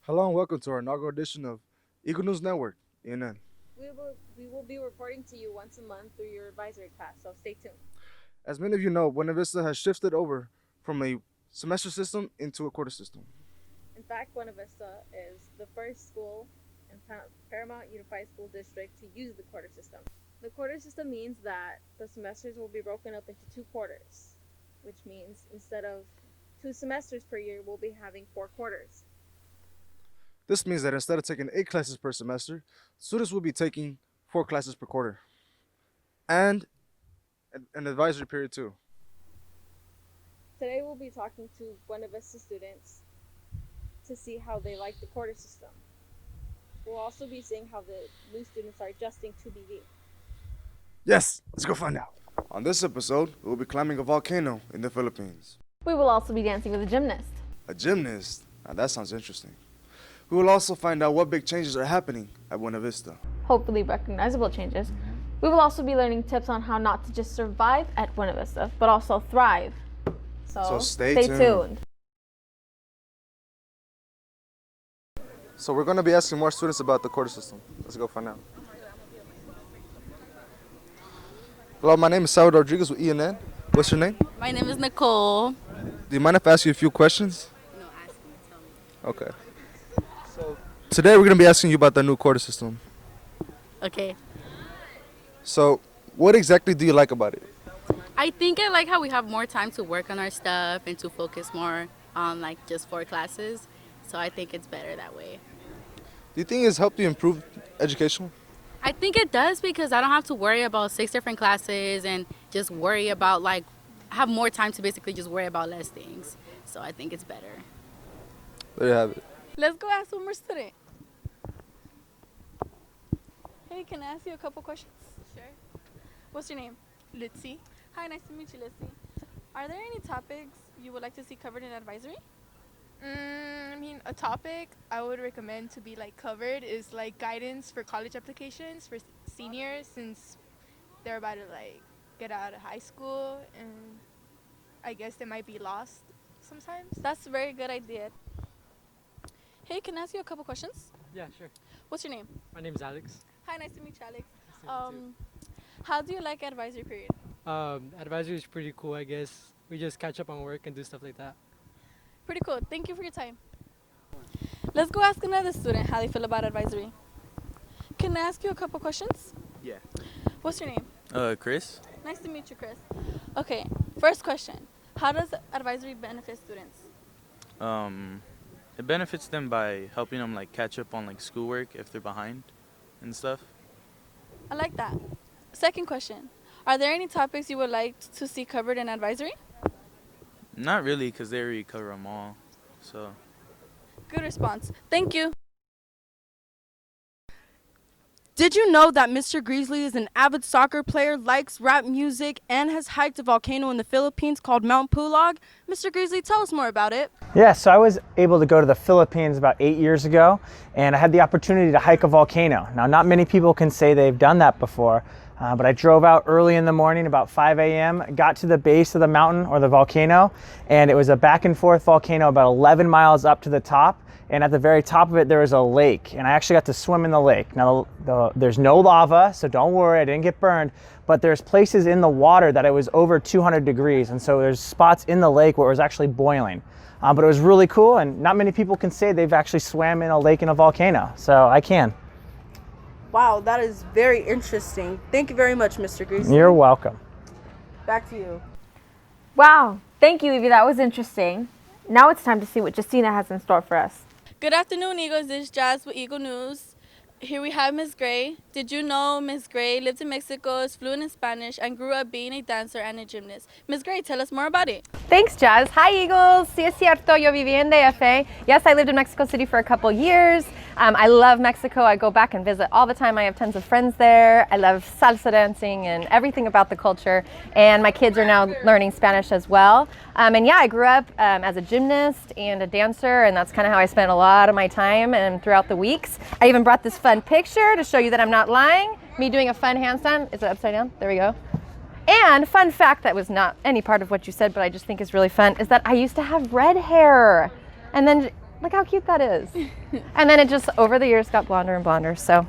Hello and welcome to our inaugural edition of Eagle News Network, ENN. We will be reporting to you once a month through your advisory class, so stay tuned. As many of you know, Buena Vista has shifted over from a semester system into a quarter system. In fact, Buena Vista is the first school in Paramount Unified School District to use the quarter system. The quarter system means that the semesters will be broken up into two quarters, which means instead of 2 semesters per year, we'll be having 4 quarters. This means that instead of taking 8 classes per semester, students will be taking 4 classes per quarter and an advisory period too. Today, we'll be talking to Buena Vista students to see how they like the quarter system. We'll also be seeing how the new students are adjusting to BV. Yes, let's go find out. On this episode, we will be climbing a volcano in the Philippines. We will also be dancing with a gymnast. A gymnast? Now that sounds interesting. We will also find out what big changes are happening at Buena Vista. Hopefully recognizable changes. We will also be learning tips on how not to just survive at Buena Vista, but also thrive. So stay tuned. So we're going to be asking more students about the quarter system. Let's go find out. Hello, my name is Salvador Rodriguez with ENN. What's your name? My name is Nicole. Do you mind if I ask you a few questions? No, ask me, tell me. Okay. So today we're going to be asking you about the new quarter system. Okay. So what exactly do you like about it? I think I like how we have more time to work on our stuff and to focus more on like just 4 classes. So I think it's better that way. Do you think it's helped you improve education? I think it does because I don't have to worry about 6 different classes and just worry about like have more time to basically just worry about less things. So I think it's better. There you have it. Let's go ask one more student. Hey, can I ask you a couple questions? Sure. What's your name? Litzy. Hi, nice to meet you, Lizzie. Are there any topics you would like to see covered in advisory? A topic I would recommend to be like covered is like guidance for college applications for seniors since they're about to like get out of high school and I guess they might be lost sometimes. That's a very good idea. Hey, can I ask you a couple questions? Yeah, sure. What's your name? My name is Alex. Hi, nice to meet you, Alex. Nice to meet How do you like advisory period? Advisory is pretty cool, I guess. We just catch up on work and do stuff like that. Pretty cool. Thank you for your time. Let's go ask another student how they feel about advisory. Can I ask you a couple questions? Yeah. What's your name? Chris? Nice to meet you, Chris. Okay, first question. How does advisory benefit students? It benefits them by helping them like catch up on like schoolwork if they're behind and stuff. I like that. Second question. Are there any topics you would like to see covered in advisory? Not really, because they already cover them all. So. Good response. Thank you. Did you know that Mr. Greasley is an avid soccer player, likes rap music, and has hiked a volcano in the Philippines called Mount Pulag? Mr. Greasley, tell us more about it. Yeah, so I was able to go to the Philippines about 8 years ago, and I had the opportunity to hike a volcano. Now, not many people can say they've done that before, but I drove out early in the morning, about 5 a.m., got to the base of the mountain or the volcano, and it was a back and forth volcano about 11 miles up to the top. And at the very top of it, there was a lake, and I actually got to swim in the lake. Now, there's no lava, so don't worry, I didn't get burned, but there's places in the water that it was over 200 degrees, and so there's spots in the lake where it was actually boiling. But it was really cool, and not many people can say they've actually swam in a lake in a volcano, so I can. Wow, that is very interesting. Thank you very much, Mr. Greasley. You're welcome. Back to you. Wow, thank you, Evie. That was interesting. Now it's time to see what Justina has in store for us. Good afternoon, Eagles. This is Jazz with Eagle News. Here we have Ms. Gray. Did you know Ms. Gray lived in Mexico, is fluent in Spanish, and grew up being a dancer and a gymnast? Ms. Gray, tell us more about it. Thanks, Jazz. Hi, Eagles. Sí es cierto, yo viví en DF. Yes, I lived in Mexico City for a couple years. I love Mexico. I go back and visit all the time. I have tons of friends there. I love salsa dancing and everything about the culture. And my kids are now learning Spanish as well. And yeah, I grew up as a gymnast and a dancer, and that's kind of how I spent a lot of my time and throughout the weeks. I even brought this fun picture to show you that I'm not lying. Me doing a fun handstand. Is it upside down? There we go. And fun fact that was not any part of what you said, but I just think is really fun, is that I used to have red hair. And then Look how cute that is. And then it just, over the years, got blonder and blonder. So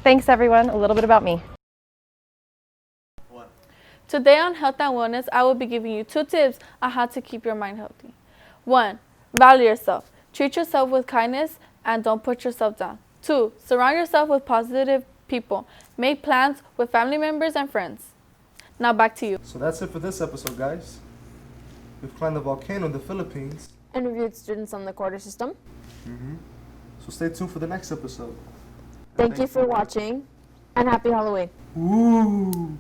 thanks, everyone. A little bit about me. Today on Health and Wellness, I will be giving you 2 tips on how to keep your mind healthy. 1. Value yourself. Treat yourself with kindness and don't put yourself down. 2. Surround yourself with positive people. Make plans with family members and friends. Now back to you. So that's it for this episode, guys. We've climbed the volcano in the Philippines. Interviewed students on the quarter system. So stay tuned for the next episode. Thank you for watching, and happy Halloween. Ooh.